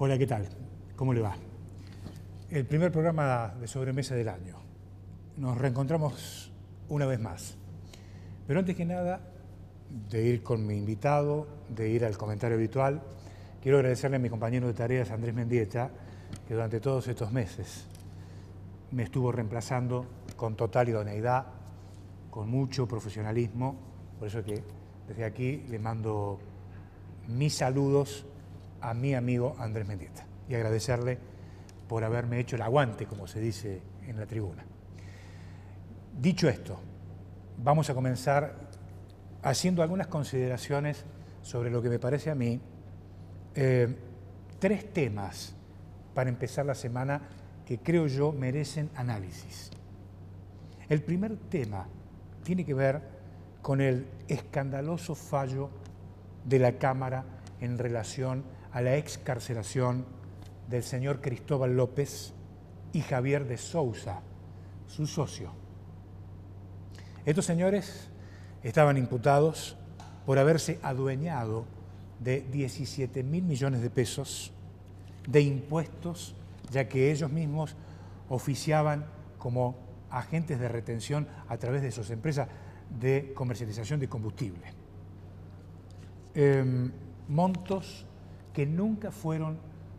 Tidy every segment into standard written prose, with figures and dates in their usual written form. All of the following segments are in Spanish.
Hola, ¿qué tal? ¿Cómo le va? El primer programa de sobremesa del año. Nos reencontramos una vez más. Pero antes que nada, de ir con mi invitado, de ir al comentario habitual, quiero agradecerle a mi compañero de tareas, Andrés Mendieta, que durante todos estos meses me estuvo reemplazando con total idoneidad, con mucho profesionalismo. Por eso que desde aquí le mando mis saludos a mi amigo Andrés Mendieta y agradecerle por haberme hecho el aguante, como se dice en la tribuna. Dicho esto, vamos a comenzar haciendo algunas consideraciones sobre lo que me parece a mí tres temas para empezar la semana que creo yo merecen análisis. El primer tema tiene que ver con el escandaloso fallo de la Cámara en relación a la excarcelación del señor Cristóbal López y Javier de Sousa, su socio. Estos señores estaban imputados por haberse adueñado de 17.000 millones de pesos de impuestos, ya que ellos mismos oficiaban como agentes de retención a través de sus empresas de comercialización de combustible. Montos que nunca fueron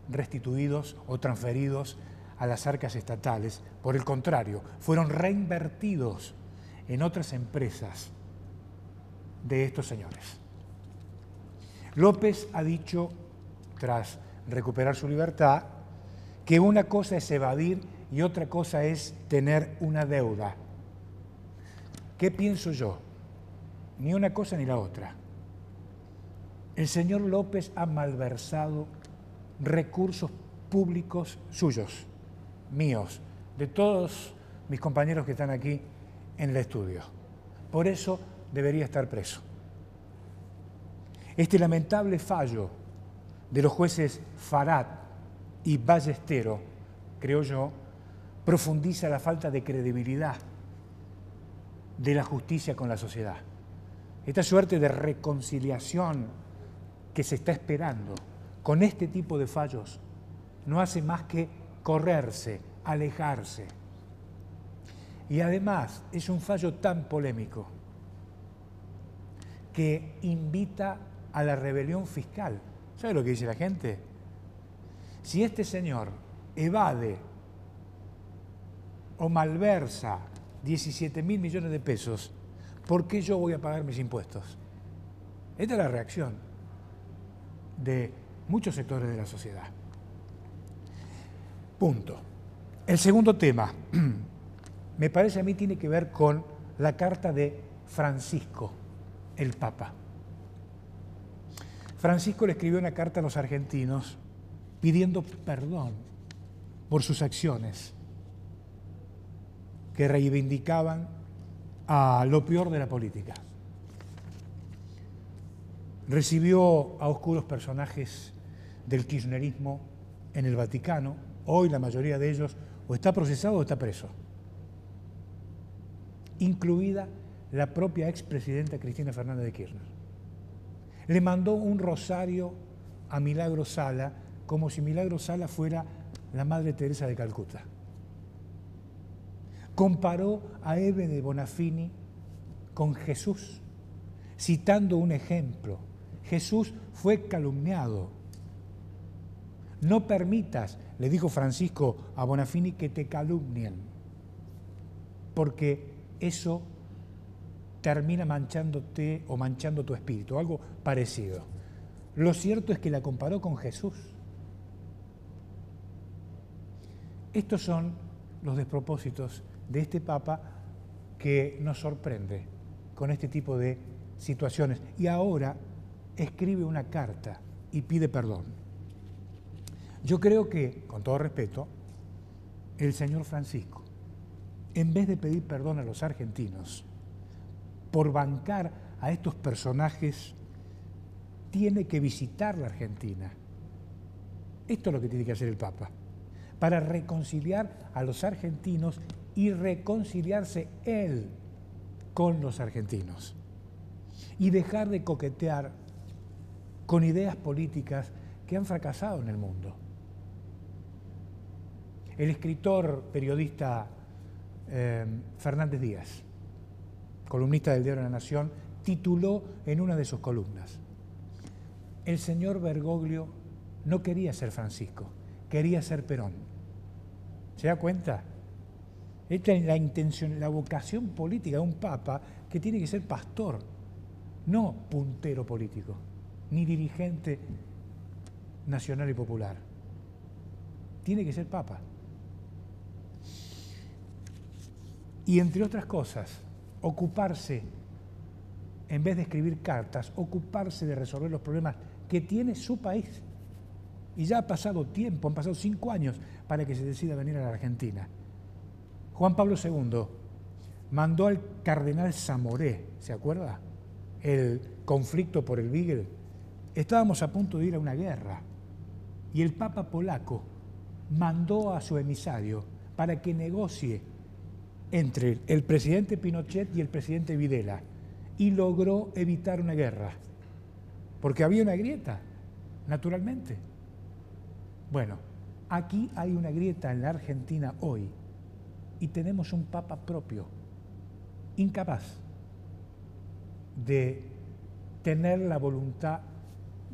restituidos o transferidos a las arcas estatales. Por el contrario, fueron reinvertidos en otras empresas de estos señores. López ha dicho, tras recuperar su libertad, que una cosa es evadir y otra cosa es tener una deuda. ¿Qué pienso yo? Ni una cosa ni la otra. El señor López ha malversado recursos públicos suyos, míos, de todos mis compañeros que están aquí en el estudio. Por eso debería estar preso. Este lamentable fallo de los jueces Farad y Ballestero, creo yo, profundiza la falta de credibilidad de la justicia con la sociedad. Esta suerte de reconciliación que se está esperando con este tipo de fallos no hace más que correrse, alejarse. Y además es un fallo tan polémico que invita a la rebelión fiscal. ¿Sabe lo que dice la gente? Si este señor evade o malversa 17.000 millones de pesos, ¿por qué yo voy a pagar mis impuestos? Esta es la reacción de muchos sectores de la sociedad. Punto. El segundo tema, me parece a mí, tiene que ver con la carta de Francisco, el Papa. Francisco le escribió una carta a los argentinos pidiendo perdón por sus acciones que reivindicaban a lo peor de la política. Recibió a oscuros personajes del kirchnerismo en el Vaticano. Hoy la mayoría de ellos o está procesado o está preso, incluida la propia expresidenta Cristina Fernández de Kirchner. Le mandó un rosario a Milagro Sala, como si Milagro Sala fuera la Madre Teresa de Calcuta. Comparó a Eve de Bonafini con Jesús, citando un ejemplo. Jesús fue calumniado. No permitas, le dijo Francisco a Bonafini, que te calumnien, porque eso termina manchándote o manchando tu espíritu, algo parecido. Lo cierto es que la comparó con Jesús. Estos son los despropósitos de este Papa que nos sorprende con este tipo de situaciones. Y ahora escribe una carta y pide perdón. Yo creo que, con todo respeto, el señor Francisco, en vez de pedir perdón a los argentinos por bancar a estos personajes, tiene que visitar la Argentina. Esto es lo que tiene que hacer el Papa, para reconciliar a los argentinos y reconciliarse él con los argentinos. Y dejar de coquetear con ideas políticas que han fracasado en el mundo. El escritor, periodista Fernández Díaz, columnista del Diario de la Nación, tituló en una de sus columnas: el señor Bergoglio no quería ser Francisco, quería ser Perón. ¿Se da cuenta? Esta es la intención, la vocación política de un papa que tiene que ser pastor, no puntero político, ni dirigente nacional y popular. Tiene que ser papa. Y entre otras cosas, ocuparse, en vez de escribir cartas, ocuparse de resolver los problemas que tiene su país. Y ya ha pasado tiempo, han pasado 5 años para que se decida venir a la Argentina. Juan Pablo II mandó al cardenal Zamoré, ¿se acuerda? El conflicto por el Beagle. Estábamos a punto de ir a una guerra y el Papa polaco mandó a su emisario para que negocie entre el presidente Pinochet y el presidente Videla y logró evitar una guerra, porque había una grieta, naturalmente. Bueno, aquí hay una grieta en la Argentina hoy y tenemos un papa propio, incapaz de tener la voluntad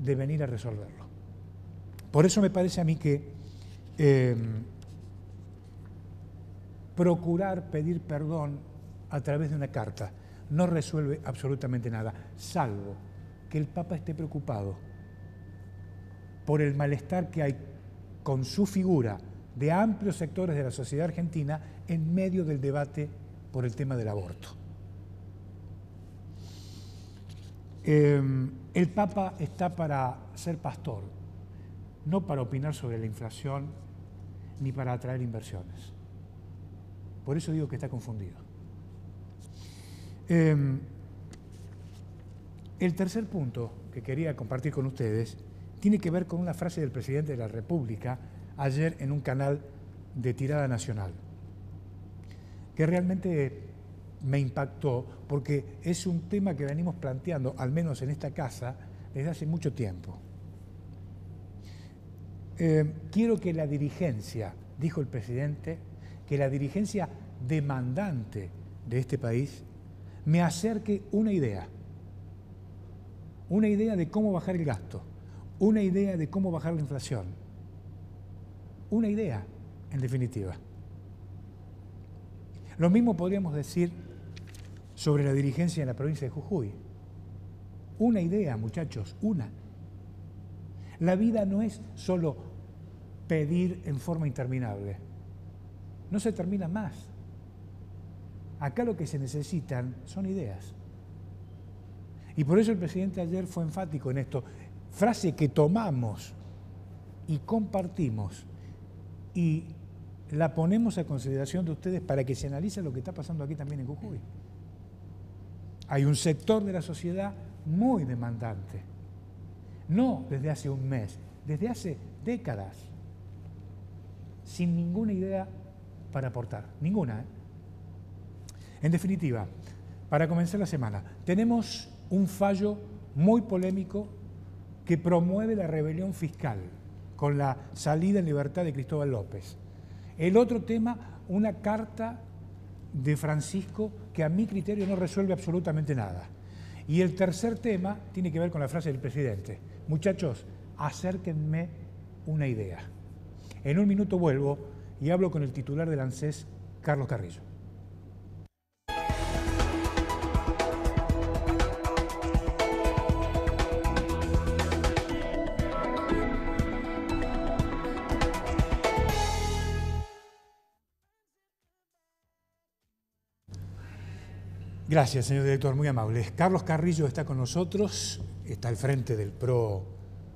de venir a resolverlo. Por eso me parece a mí que procurar pedir perdón a través de una carta no resuelve absolutamente nada, salvo que el Papa esté preocupado por el malestar que hay con su figura de amplios sectores de la sociedad argentina en medio del debate por el tema del aborto. El Papa está para ser pastor, no para opinar sobre la inflación ni para atraer inversiones. Por eso digo que está confundido. El tercer punto que quería compartir con ustedes tiene que ver con una frase del presidente de la República ayer en un canal de tirada nacional, que realmente me impactó porque es un tema que venimos planteando, al menos en esta casa, desde hace mucho tiempo. Quiero que la dirigencia, dijo el presidente, que la dirigencia demandante de este país me acerque una idea de cómo bajar el gasto, una idea de cómo bajar la inflación, una idea, en definitiva. Lo mismo podríamos decir sobre la dirigencia en la provincia de Jujuy. Una idea, muchachos, una. La vida no es solo pedir en forma interminable. No se termina más. Acá lo que se necesitan son ideas. Y por eso el presidente ayer fue enfático en esto. Frase que tomamos y compartimos y la ponemos a consideración de ustedes para que se analice lo que está pasando aquí también en Jujuy. Hay un sector de la sociedad muy demandante. No desde hace un mes, desde hace décadas. Sin ninguna idea para aportar. Ninguna, ¿eh? En definitiva, para comenzar la semana, tenemos un fallo muy polémico que promueve la rebelión fiscal con la salida en libertad de Cristóbal López. El otro tema, una carta de Francisco que a mi criterio no resuelve absolutamente nada. Y el tercer tema tiene que ver con la frase del presidente. Muchachos, acérquenme una idea. En un minuto vuelvo y hablo con el titular del ANSES, Carlos Carrillo. Gracias, señor director, muy amable. Carlos Carrillo está con nosotros, está al frente del PRO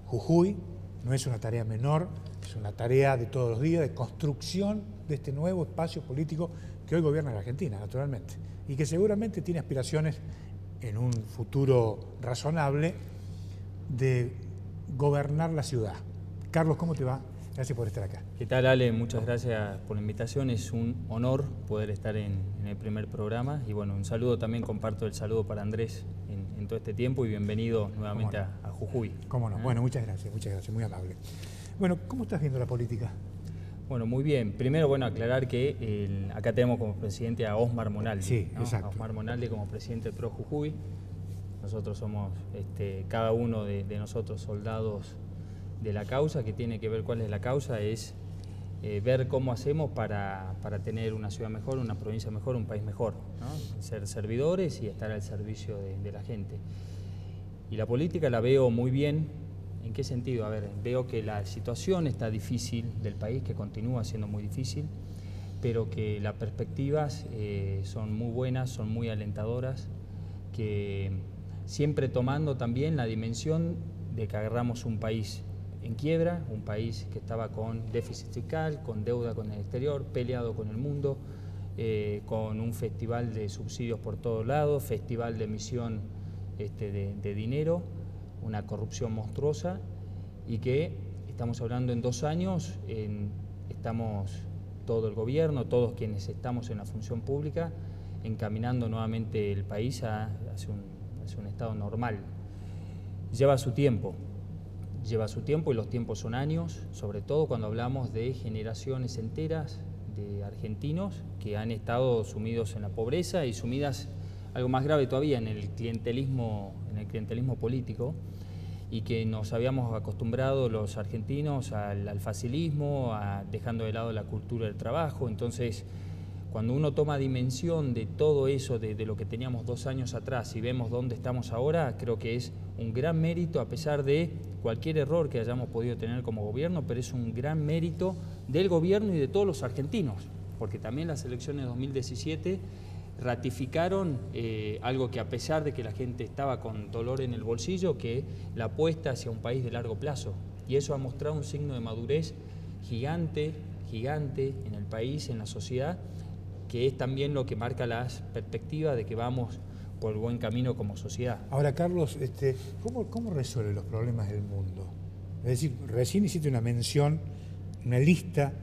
Jujuy. No es una tarea menor, es una tarea de todos los días de construcción de este nuevo espacio político que hoy gobierna la Argentina, naturalmente, y que seguramente tiene aspiraciones en un futuro razonable de gobernar la ciudad. Carlos, ¿cómo te va? Gracias por estar acá. ¿Qué tal, Ale? Muchas gracias por la invitación. Es un honor poder estar en el primer programa. Y bueno, un saludo también, comparto el saludo para Andrés en todo este tiempo y bienvenido nuevamente a Jujuy. ¿Cómo no? Bueno, muchas gracias, muy amable. Bueno, ¿cómo estás viendo la política? Bueno, muy bien. Primero, bueno, aclarar que acá tenemos como presidente a Osmar Monaldi. Sí, ¿no? exacto. A Osmar Monaldi como presidente del PRO Jujuy. Nosotros somos, cada uno de nosotros, soldados de la causa. Que tiene que ver cuál es la causa, es ver cómo hacemos para tener una ciudad mejor, una provincia mejor, un país mejor, ¿no? Ser servidores y estar al servicio de la gente. Y la política la veo muy bien. ¿En qué sentido? A ver, veo que la situación está difícil del país, que continúa siendo muy difícil, pero que las perspectivas son muy buenas, son muy alentadoras, que siempre tomando también la dimensión de que agarramos un país en quiebra, un país que estaba con déficit fiscal, con deuda con el exterior, peleado con el mundo, con un festival de subsidios por todos lados, festival de emisión de dinero, una corrupción monstruosa, y que estamos hablando en 2 años, estamos todo el gobierno, todos quienes estamos en la función pública, encaminando nuevamente el país hacia un estado normal. Lleva su tiempo y los tiempos son años, sobre todo cuando hablamos de generaciones enteras de argentinos que han estado sumidos en la pobreza y sumidas, algo más grave todavía, en el clientelismo político, y que nos habíamos acostumbrado los argentinos al facilismo, dejando de lado la cultura del trabajo. Entonces, cuando uno toma dimensión de todo eso, de lo que teníamos 2 años atrás, y vemos dónde estamos ahora, creo que es un gran mérito, a pesar de cualquier error que hayamos podido tener como gobierno, pero es un gran mérito del gobierno y de todos los argentinos, porque también las elecciones de 2017 ratificaron algo que, a pesar de que la gente estaba con dolor en el bolsillo, que la apuesta hacia un país de largo plazo, y eso ha mostrado un signo de madurez gigante en el país, en la sociedad, que es también lo que marca las perspectivas de que vamos por el buen camino como sociedad. Ahora, Carlos, ¿cómo resuelve los problemas del mundo? Es decir, recién hiciste una mención, una lista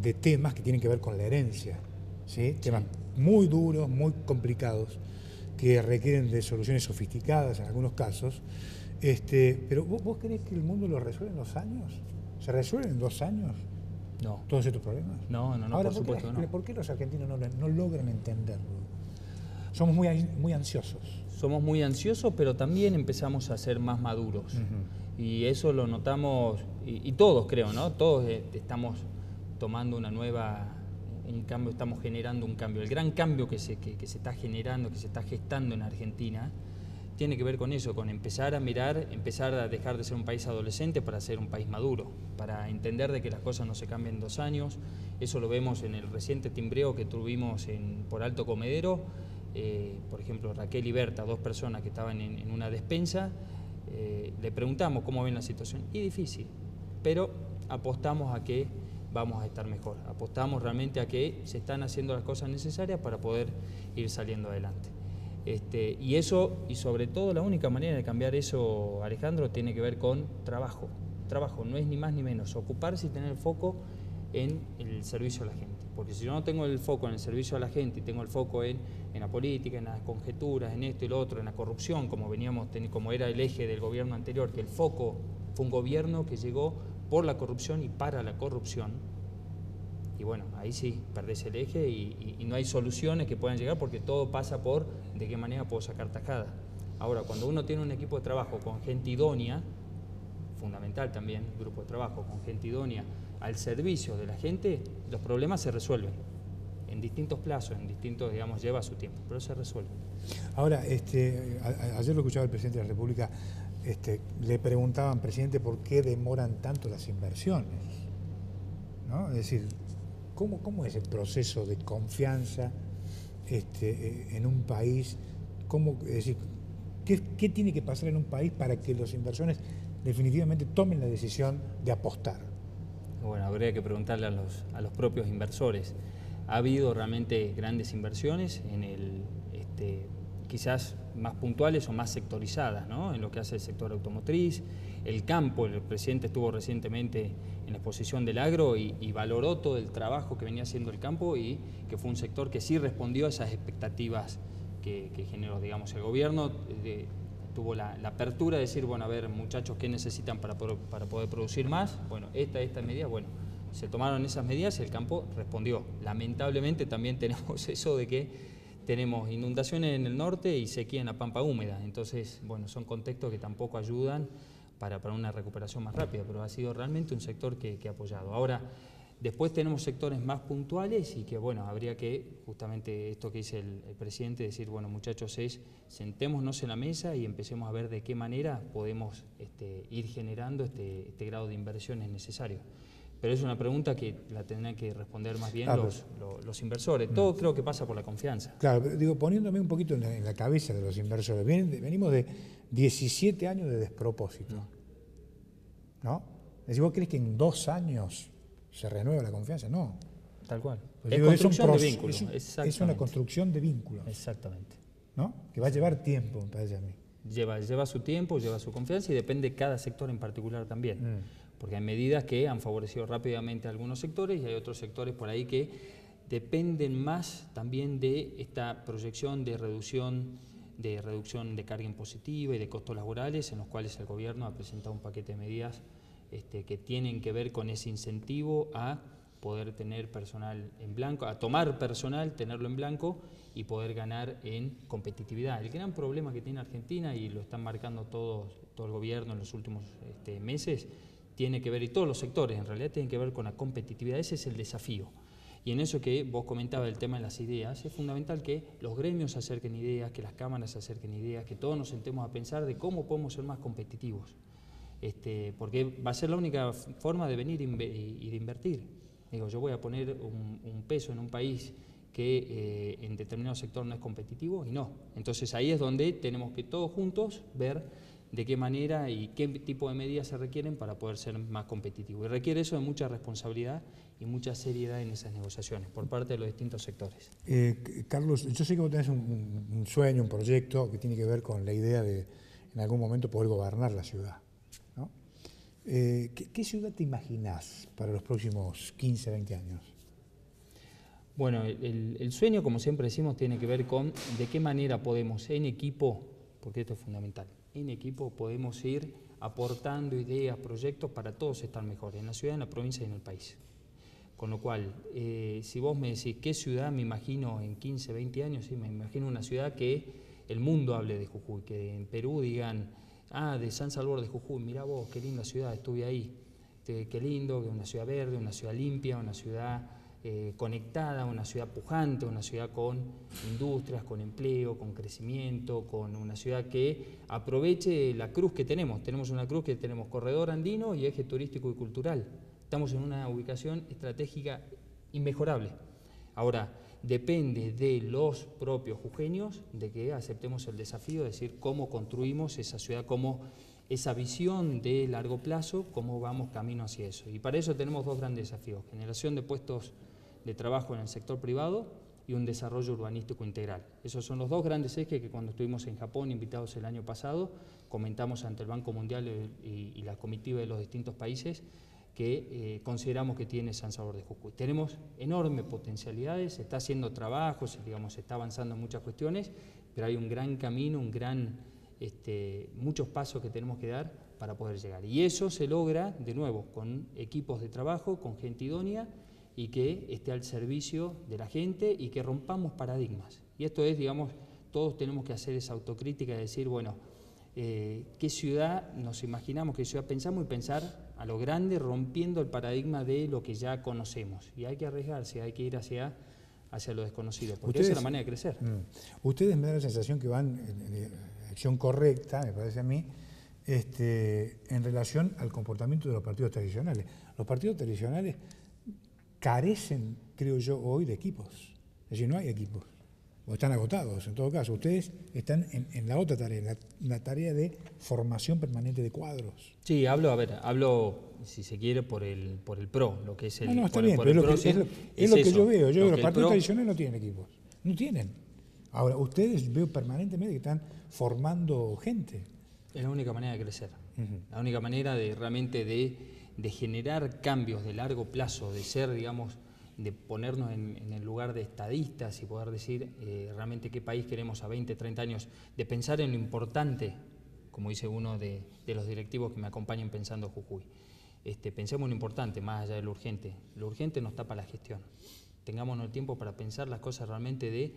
de temas que tienen que ver con la herencia, ¿sí? Temas muy duros, muy complicados, que requieren de soluciones sofisticadas en algunos casos. Pero ¿vos creés que el mundo lo resuelve en 2 años? ¿Se resuelven en 2 años? No. ¿Todos estos problemas? No, Ahora, por supuesto no. ¿Por qué los argentinos no logran entenderlo? Somos muy ansiosos. Somos muy ansiosos, pero también empezamos a ser más maduros. Y eso lo notamos, y todos creo, ¿no? Todos estamos tomando un cambio, estamos generando un cambio. El gran cambio que se está generando, que se está gestando en Argentina, tiene que ver con eso, con empezar a mirar, empezar a dejar de ser un país adolescente para ser un país maduro, para entender de que las cosas no se cambian en 2 años. Eso lo vemos en el reciente timbreo que tuvimos por Alto Comedero. Por ejemplo, Raquel y Berta, 2 personas que estaban en una despensa, le preguntamos cómo ven la situación, y difícil, pero apostamos a que vamos a estar mejor, apostamos realmente a que se están haciendo las cosas necesarias para poder ir saliendo adelante. Y eso, y sobre todo la única manera de cambiar eso, Alejandro, tiene que ver con trabajo. Trabajo no es ni más ni menos, ocuparse y tener el foco en el servicio a la gente. Porque si yo no tengo el foco en el servicio a la gente y tengo el foco en la política, en las conjeturas, en esto y lo otro, en la corrupción, como era el eje del gobierno anterior, que el foco fue un gobierno que llegó por la corrupción y para la corrupción, y bueno, ahí sí, perdés el eje y no hay soluciones que puedan llegar, porque todo pasa por de qué manera puedo sacar tajada. Ahora, cuando uno tiene un equipo de trabajo con gente idónea, fundamental también, grupo de trabajo con gente idónea, al servicio de la gente, los problemas se resuelven en distintos plazos, digamos, lleva su tiempo, pero se resuelven. Ahora, ayer lo escuchaba el presidente de la República, le preguntaban, presidente, ¿por qué demoran tanto las inversiones? ¿No? Es decir, ¿cómo es el proceso de confianza en un país? Es decir, ¿qué tiene que pasar en un país para que las inversiones definitivamente tomen la decisión de apostar? Bueno, habría que preguntarle a los propios inversores. Ha habido realmente grandes inversiones quizás más puntuales o más sectorizadas, ¿no? En lo que hace el sector automotriz, el campo. El presidente estuvo recientemente en la exposición del agro y valoró todo el trabajo que venía haciendo el campo, y que fue un sector que sí respondió a esas expectativas que generó, digamos, el gobierno. Tuvo la apertura de decir, bueno, a ver, muchachos, ¿qué necesitan para poder producir más? Bueno, esta medida, bueno, se tomaron esas medidas y el campo respondió. Lamentablemente también tenemos eso de que tenemos inundaciones en el norte y sequía en la pampa húmeda. Entonces, bueno, son contextos que tampoco ayudan para una recuperación más rápida, pero ha sido realmente un sector que ha apoyado. Ahora, después tenemos sectores más puntuales y que, bueno, habría que, justamente esto que dice el presidente, decir, bueno, muchachos, sentémonos en la mesa y empecemos a ver de qué manera podemos ir generando este grado de inversiones necesario. Pero es una pregunta que la tendrán que responder más bien los inversores. Todo creo que pasa por la confianza. Claro, pero digo, poniéndome un poquito en la cabeza de los inversores, venimos de 17 años de despropósito, ¿no? Es decir, ¿vos crees que en 2 años se renueva la confianza? No. Tal cual. Pues es digo, construcción de vínculos. Es una construcción de vínculos. Exactamente. ¿No? Que va a llevar tiempo, me parece a mí. Lleva su tiempo, lleva su confianza y depende de cada sector en particular también. Porque hay medidas que han favorecido rápidamente a algunos sectores y hay otros sectores por ahí que dependen más también de esta proyección de reducción de carga impositiva y de costos laborales, en los cuales el gobierno ha presentado un paquete de medidas que tienen que ver con ese incentivo a poder tener personal en blanco, a tomar personal, tenerlo en blanco y poder ganar en competitividad. El gran problema que tiene Argentina, y lo están marcando todo el gobierno en los últimos meses, tiene que ver, y todos los sectores en realidad tienen que ver con la competitividad. Ese es el desafío. Y en eso que vos comentabas del tema de las ideas, es fundamental que los gremios acerquen ideas, que las cámaras acerquen ideas, que todos nos sentemos a pensar de cómo podemos ser más competitivos. Porque va a ser la única forma de venir y de invertir. Digo, yo voy a poner un peso en un país que en determinado sector no es competitivo y no. Entonces ahí es donde tenemos que todos juntos ver de qué manera y qué tipo de medidas se requieren para poder ser más competitivos. Y requiere eso de mucha responsabilidad y mucha seriedad en esas negociaciones por parte de los distintos sectores. Carlos, yo sé que vos tenés un sueño, un proyecto que tiene que ver con la idea de en algún momento poder gobernar la ciudad, ¿no? ¿Qué ciudad te imaginás para los próximos 15, 20 años? Bueno, el sueño, como siempre decimos, tiene que ver con de qué manera podemos en equipo, porque esto es fundamental, en equipo podemos ir aportando ideas, proyectos para todos estar mejor, en la ciudad, en la provincia y en el país. Con lo cual, si vos me decís qué ciudad me imagino en 15, 20 años, sí, me imagino una ciudad que el mundo hable de Jujuy, que en Perú digan, de San Salvador de Jujuy, mirá vos, qué linda ciudad, estuve ahí, qué lindo, que es una ciudad verde, una ciudad limpia, una ciudad conectada, una ciudad pujante, una ciudad con industrias, con empleo, con crecimiento, con una ciudad que aproveche la cruz que tenemos. Tenemos una cruz que tenemos corredor andino y eje turístico y cultural. Estamos en una ubicación estratégica inmejorable. Ahora, depende de los propios jujeños de que aceptemos el desafío de decir cómo construimos esa ciudad, cómo esa visión de largo plazo, cómo vamos camino hacia eso. Y para eso tenemos 2 grandes desafíos: generación de puestos de trabajo en el sector privado y un desarrollo urbanístico integral. Esos son los 2 grandes ejes que cuando estuvimos en Japón, invitados el año pasado, comentamos ante el Banco Mundial y la comitiva de los distintos países que consideramos que tiene San Salvador de Jujuy. Tenemos enormes potencialidades, se está haciendo trabajos, digamos, se está avanzando en muchas cuestiones, pero hay un gran camino, muchos pasos que tenemos que dar para poder llegar. Y eso se logra, de nuevo, con equipos de trabajo, con gente idónea y que esté al servicio de la gente y que rompamos paradigmas. Y esto es, digamos, todos tenemos que hacer esa autocrítica de decir, bueno, qué ciudad nos imaginamos, qué ciudad pensamos y pensar a lo grande, rompiendo el paradigma de lo que ya conocemos. Y hay que arriesgarse, hay que ir hacia lo desconocido, porque esa es la manera de crecer. Ustedes me dan la sensación que van en acción correcta, me parece a mí, en relación al comportamiento de los partidos tradicionales. Los partidos tradicionales carecen, creo yo, hoy de equipos. Es decir, no hay equipos. O están agotados, en todo caso. Ustedes están en la otra tarea, en la tarea de formación permanente de cuadros. Sí, hablo, si se quiere, por el PRO, lo que es el... No, está bien, pero es lo que yo veo. Yo veo los partidos tradicionales no tienen equipos. No tienen. Ahora, ustedes veo permanentemente que están formando gente. Es la única manera de crecer. La única manera de realmente de generar cambios de largo plazo, de ser, digamos, de ponernos en el lugar de estadistas y poder decir realmente qué país queremos a 20, 30 años, de pensar en lo importante, como dice uno de los directivos que me acompañan pensando Jujuy. pensemos en lo importante, más allá de lo urgente. Lo urgente nos tapa la gestión. Tengámonos el tiempo para pensar las cosas realmente de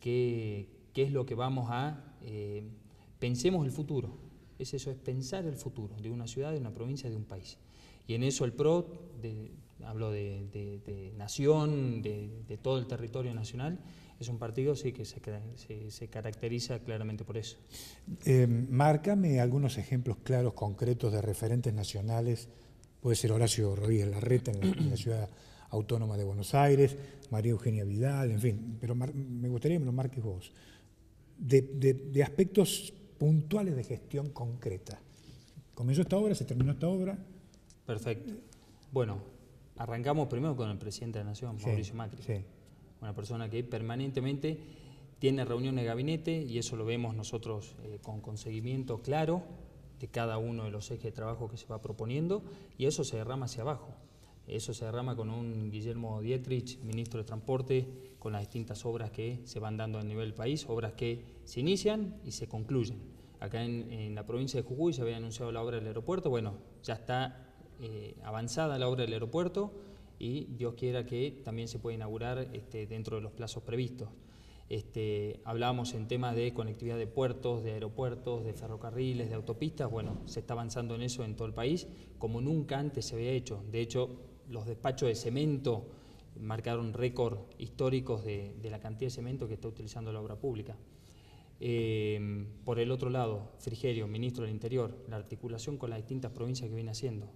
qué es lo que vamos a... pensemos el futuro. Eso es pensar el futuro de una ciudad, de una provincia, de un país. Y en eso el PRO, hablo de nación, de todo el territorio nacional, es un partido sí que se caracteriza claramente por eso. Márcame algunos ejemplos claros, concretos de referentes nacionales. Puede ser Horacio Rodríguez Larreta en la ciudad autónoma de Buenos Aires, María Eugenia Vidal, en fin, pero me gustaría que me lo marques vos. De aspectos puntuales de gestión concreta. ¿Comenzó esta obra? ¿Se terminó esta obra? Perfecto. Bueno, arrancamos primero con el presidente de la Nación, Mauricio Macri. Sí. Una persona que permanentemente tiene reuniones de gabinete y eso lo vemos nosotros con seguimiento claro de cada uno de los ejes de trabajo que se va proponiendo y eso se derrama hacia abajo. Eso se derrama con un Guillermo Dietrich, ministro de Transporte, con las distintas obras que se van dando a nivel del país, obras que se inician y se concluyen. Acá en la provincia de Jujuy se había anunciado la obra del aeropuerto, bueno, ya está avanzada la obra del aeropuerto y Dios quiera que también se pueda inaugurar dentro de los plazos previstos. Hablábamos en temas de conectividad de puertos, de aeropuertos, de ferrocarriles, de autopistas, bueno, se está avanzando en eso en todo el país, como nunca antes se había hecho. De hecho, los despachos de cemento marcaron récord históricos de la cantidad de cemento que está utilizando la obra pública. Por el otro lado, Frigerio, ministro del Interior, la articulación con las distintas provincias que viene haciendo.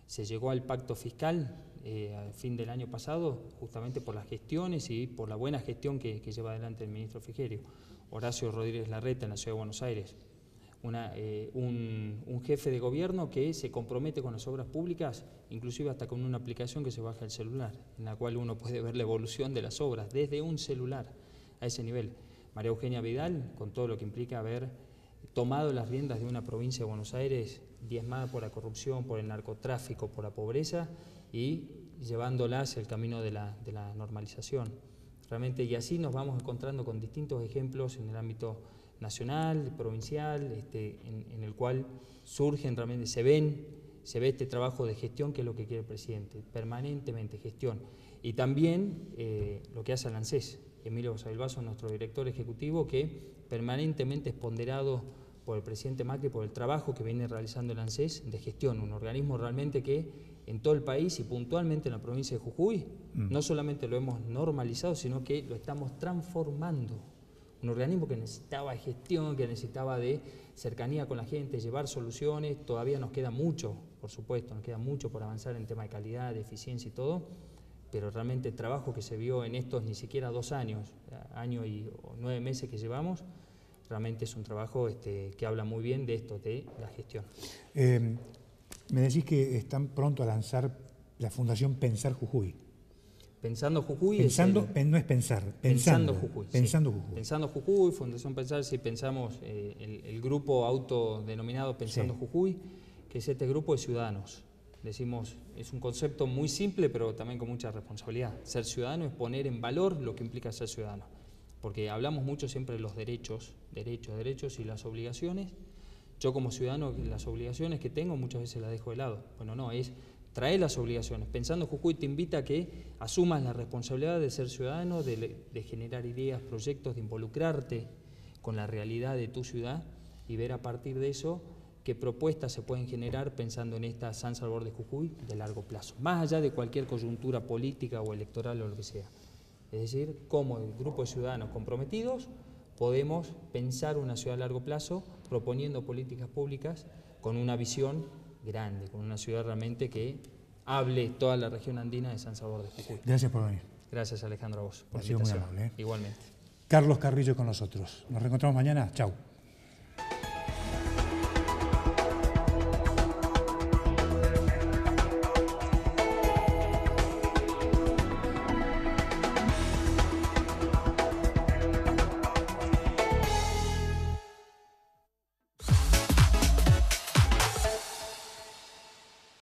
Se llegó al pacto fiscal al fin del año pasado, justamente por las gestiones y por la buena gestión que lleva adelante el ministro Frigerio. Horacio Rodríguez Larreta en la Ciudad de Buenos Aires. Un jefe de gobierno que se compromete con las obras públicas, inclusive hasta con una aplicación que se baja el celular, en la cual uno puede ver la evolución de las obras desde un celular a ese nivel. María Eugenia Vidal, con todo lo que implica haber tomado las riendas de una provincia de Buenos Aires diezmada por la corrupción, por el narcotráfico, por la pobreza y llevándola hacia el camino de la normalización. Realmente, y así nos vamos encontrando con distintos ejemplos en el ámbito nacional, provincial, en el cual surgen realmente, se ve este trabajo de gestión que es lo que quiere el presidente, permanentemente gestión. Y también lo que hace el ANSES, Emilio Basavilbaso, nuestro director ejecutivo, que permanentemente es ponderado por el presidente Macri por el trabajo que viene realizando el ANSES de gestión, un organismo realmente que en todo el país y puntualmente en la provincia de Jujuy, no solamente lo hemos normalizado, sino que lo estamos transformando. Un organismo que necesitaba de gestión, que necesitaba de cercanía con la gente, llevar soluciones. Todavía nos queda mucho, por supuesto, nos queda mucho por avanzar en tema de calidad, de eficiencia y todo, pero realmente el trabajo que se vio en estos ni siquiera 2 años, año y 9 meses que llevamos, realmente es un trabajo que habla muy bien de esto, de la gestión. Me decís que están pronto a lanzar la Fundación Pensar Jujuy. Pensando Jujuy no es pensar, Pensando Jujuy. Pensando sí. Jujuy. Pensando Jujuy, Fundación Pensar, si pensamos el grupo autodenominado Pensando Jujuy, que es este grupo de ciudadanos. Decimos, es un concepto muy simple, pero también con mucha responsabilidad. Ser ciudadano es poner en valor lo que implica ser ciudadano. Porque hablamos mucho siempre de los derechos y las obligaciones. Yo como ciudadano, las obligaciones que tengo muchas veces las dejo de lado. Bueno, no, es traer las obligaciones. Pensando Jujuy te invita a que asumas la responsabilidad de ser ciudadano, de generar ideas, proyectos, de involucrarte con la realidad de tu ciudad y ver a partir de eso qué propuestas se pueden generar pensando en esta San Salvador de Jujuy de largo plazo, más allá de cualquier coyuntura política o electoral o lo que sea. Es decir, cómo el grupo de ciudadanos comprometidos podemos pensar una ciudad a largo plazo proponiendo políticas públicas con una visión grande, con una ciudad realmente que hable toda la región andina de San Salvador de Jujuy. Gracias por venir. Gracias, Alejandro, a vos por ha sido muy amable. Igualmente. Carlos Carrillo con nosotros. Nos reencontramos mañana. Chau.